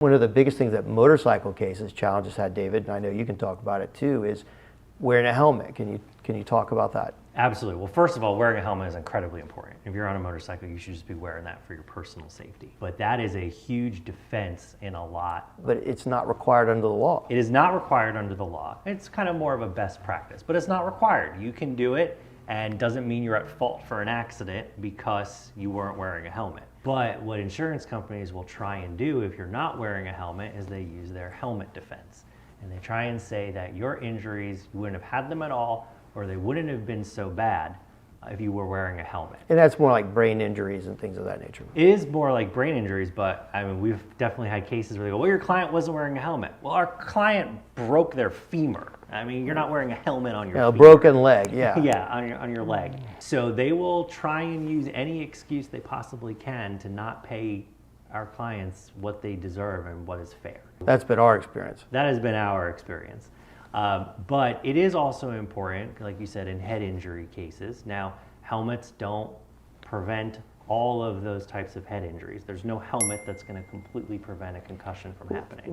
One of the biggest things that motorcycle cases challenges had, David, and I know you can talk about it too, is wearing a helmet. Can you talk about that? Absolutely. Well, first of all, wearing a helmet is incredibly important. If you're on a motorcycle, you should just be wearing that for your personal safety. But that is a huge defense in a lot. But it's not required under the law. It is not required under the law. It's kind of more of a best practice, but it's not required. You can do it, and doesn't mean you're at fault for an accident because you weren't wearing a helmet. But what insurance companies will try and do if you're not wearing a helmet is they use their helmet defense. And they try and say that your injuries, you wouldn't have had them at all, or they wouldn't have been so bad if you were wearing a helmet. And that's more like brain injuries and things of that nature. It is more like brain injuries, but I mean, we've definitely had cases where they go, well, your client wasn't wearing a helmet. Well, our client broke their femur. I mean, you're not wearing a helmet on your femur. A broken leg, yeah. Yeah, on your leg. So they will try and use any excuse they possibly can to not pay our clients what they deserve and what is fair. That's been our experience. That has been our experience. But it is also important, like you said, in head injury cases. Now, helmets don't prevent all of those types of head injuries. There's no helmet that's going to completely prevent a concussion from happening.